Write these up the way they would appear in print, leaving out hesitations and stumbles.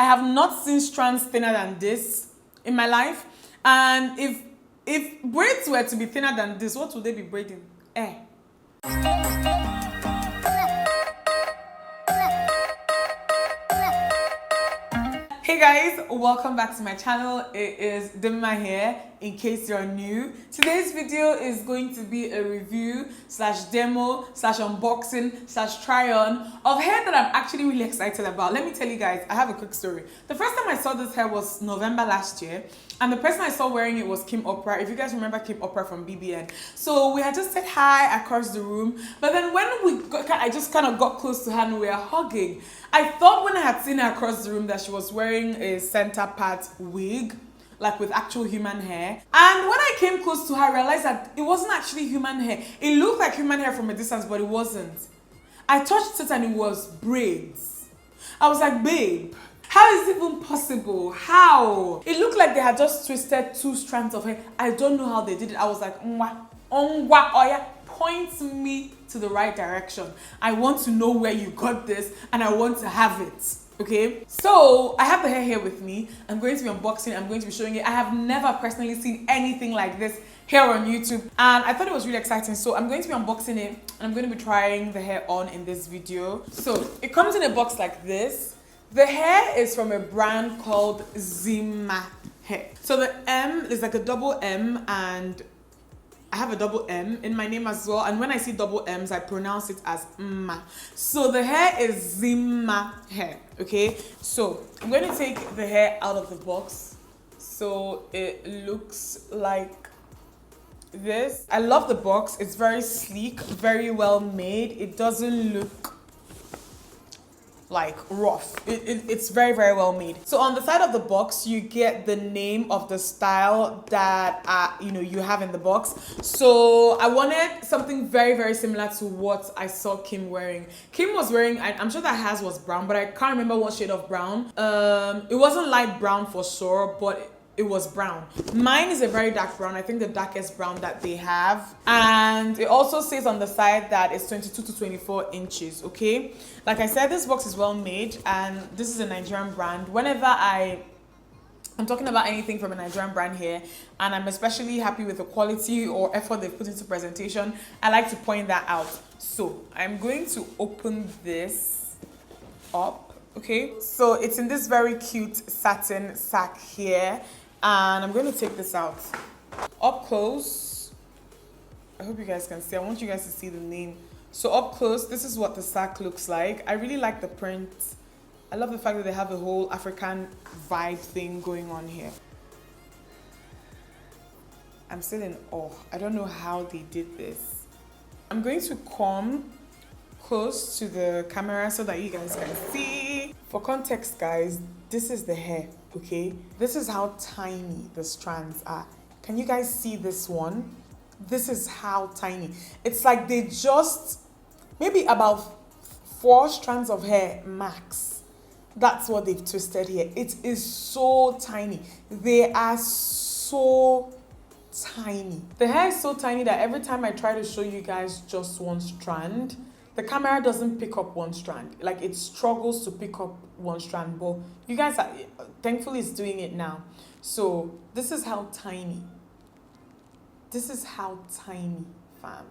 I have not seen strands thinner than this in my life. And if braids were to be thinner than this, what would they be braiding? Eh. Hey guys, welcome back to my channel. It is Dimma here, in case you're new. Today's video is going to be a review slash demo slash unboxing slash try on of hair that I'm actually really excited about. Let me tell you guys, I have a quick story. The first time I saw this hair was November last year, and the person I saw wearing it was Kim Oprah. If you guys remember Kim Oprah from BBN. So we had just said hi across the room, but then when I just kind of got close to her and we were hugging, I thought when I had seen her across the room that she was wearing a center part wig, like with actual human hair. And when I came close to her, I realized that it wasn't actually human hair. It looked like human hair from a distance, but it wasn't. I touched it and it was braids. I was like, babe, how is it even possible? How? It looked like they had just twisted 2 strands of hair. I don't know how they did it. I was like, oya, point me to the right direction. I want to know where you got this and I want to have it. Okay, so I have the hair here with me. I'm going to be unboxing. I'm going to be showing it. I have never personally seen anything like this here on YouTube, and I thought it was really exciting. So I'm going to be unboxing it and I'm going to be trying the hair on in this video. So it comes in a box like this. The hair is from a brand called Dimma Umeh. So the M is like a double M, and I have a double M in my name as well, and when I see double M's, I pronounce it as ma. So the hair is Dimma Umeh, okay? So I'm going to take the hair out of the box. So it looks like this. I love the box. It's very sleek, very well made. It doesn't look like rough. It's very, very well made. So on the side of the box, you get the name of the style that you have in the box. So I wanted something very, very similar to what I saw Kim wearing. Kim was wearing, I'm sure that hers was brown, but I can't remember what shade of brown. It wasn't light brown for sure, but it was brown. Mine is a very dark brown. I think the darkest brown that they have. And it also says on the side that it's 22 to 24 inches, okay? Like I said, this box is well made, and this is a Nigerian brand. Whenever I'm talking about anything from a Nigerian brand here, and I'm especially happy with the quality or effort they've put into presentation, I like to point that out. So I'm going to open this up, okay? So it's in this very cute satin sack here. And I'm going to take this out. Up close, I hope you guys can see. I want you guys to see the name. So up close, this is what the sack looks like. I really like the print. I love the fact that they have the whole African vibe thing going on here. I'm still in awe. I don't know how they did this. I'm going to come close to the camera so that you guys can see. For context, guys, this is the hair, okay? This is how tiny the strands are. Can you guys see this one? This is how tiny. It's like they just, maybe about 4 strands of hair max. That's what they've twisted here. It is so tiny. They are so tiny. The hair is so tiny that every time I try to show you guys just one strand, the camera doesn't pick up one strand. Like, it struggles to pick up one strand, but you guys are, thankfully it's doing it now. So this is how tiny. This is how tiny, fam.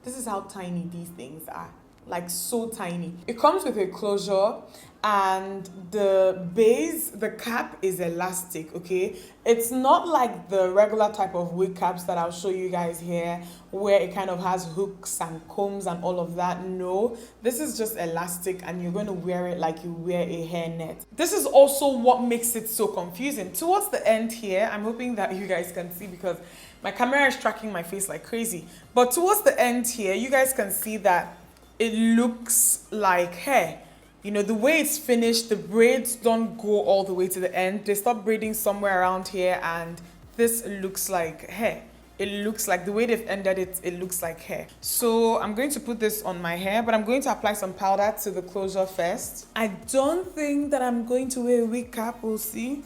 This is how tiny these things are. Like, so tiny. It comes with a closure, and the base, the cap is elastic, okay? It's not like the regular type of wig caps that I'll show you guys here, where it kind of has hooks and combs and all of that. No, this is just elastic, and you're going to wear it like you wear a hairnet. This is also what makes it so confusing. Towards the end here, I'm hoping that you guys can see because my camera is tracking my face like crazy. But towards the end here, you guys can see that it looks like hair. You know, the way it's finished, the braids don't go all the way to the end. They stop braiding somewhere around here, and this looks like hair. It looks like, the way they've ended it, it looks like hair. So I'm going to put this on my hair, but I'm going to apply some powder to the closure first. I don't think that I'm going to wear a wig cap, we'll see.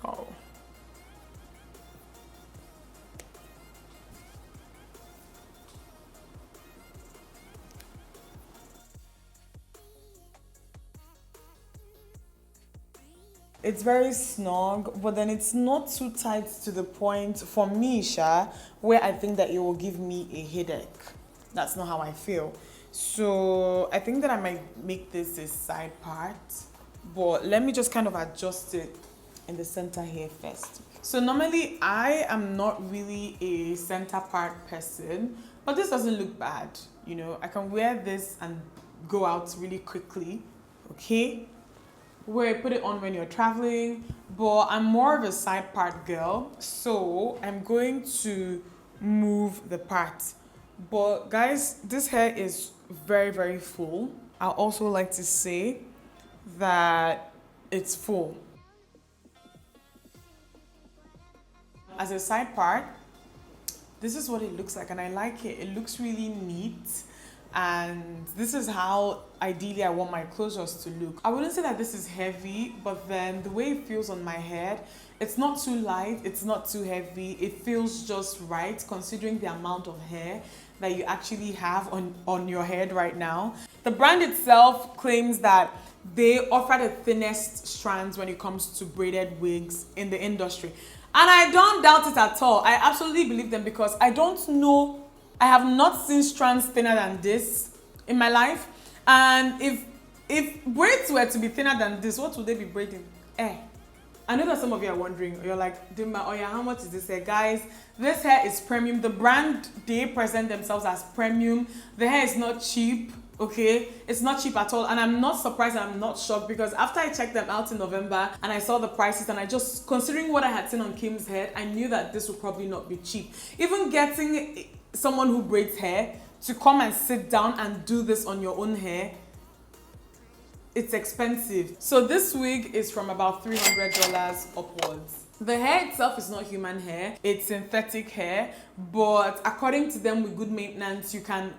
So It's very snug, but then it's not too tight to the point for me, where I think that it will give me a headache. That's not how I feel. So I think that I might make this a side part, but let me just kind of adjust it in the center here first. So normally I am not really a center part person, but this doesn't look bad. You know, I can wear this and go out really quickly, okay? Where I put it on when you're traveling, but I'm more of a side part girl, so I'm going to move the part. But guys, this hair is very, very full. I also like to say that it's full. As a side part, this is what it looks like, and I like it. It looks really neat, and this is how ideally I want my closures to look. I wouldn't say that this is heavy, but then the way it feels on my head, it's not too light, it's not too heavy. It feels just right considering the amount of hair that you actually have on your head right now. The brand itself claims that they offer the thinnest strands when it comes to braided wigs in the industry. And I don't doubt it at all. I absolutely believe them because I don't know, I have not seen strands thinner than this in my life. And if braids were to be thinner than this, what would they be braiding? I know that some of you are wondering, you're like, Dimma, oh yeah, how much is this hair? Guys, this hair is premium. The brand, they present themselves as premium. The hair is not cheap, okay? It's not cheap at all. And I'm not surprised and I'm not shocked because after I checked them out in November and I saw the prices and I just, considering what I had seen on Kim's head, I knew that this would probably not be cheap. Even getting someone who braids hair to come and sit down and do this on your own hair, it's expensive. So this wig is from about $300 upwards. The hair itself is not human hair, it's synthetic hair, but according to them with good maintenance, you can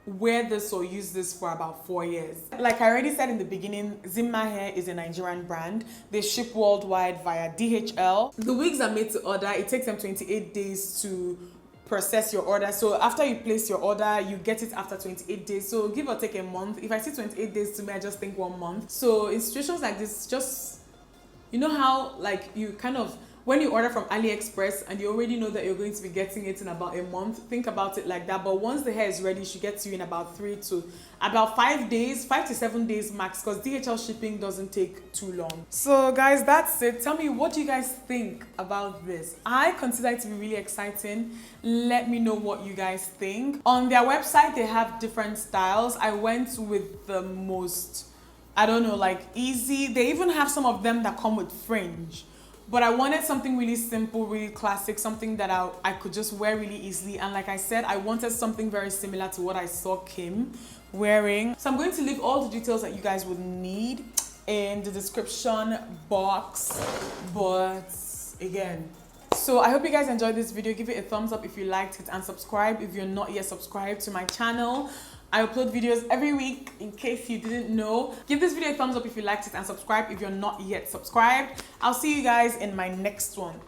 wear this or use this for about 4 years. Like I already said in the beginning, Dimma Hair is a Nigerian brand. They ship worldwide via DHL. The wigs are made to order. It takes them 28 days to process your order. So after you place your order, you get it after 28 days. So give or take a month. If I see 28 days to me, I just think 1 month. So in situations like this, just, you know how like you kind of, when you order from AliExpress and you already know that you're going to be getting it in about a month, think about it like that. But once the hair is ready, it should get to you in about 5 days, 5 to 7 days max, because DHL shipping doesn't take too long. So guys, that's it. Tell me, what do you guys think about this? I consider it to be really exciting. Let me know what you guys think. On their website, they have different styles. I went with the most, I don't know, like easy. They even have some of them that come with fringe. But I wanted something really simple, really classic, something that I could just wear really easily. And like I said, I wanted something very similar to what I saw Kim wearing. So I'm going to leave all the details that you guys would need in the description box. But again, so I hope you guys enjoyed this video. Give it a thumbs up if you liked it and subscribe if you're not yet subscribed to my channel. I upload videos every week in case you didn't know. Give this video a thumbs up if you liked it and subscribe if you're not yet subscribed. I'll see you guys in my next one.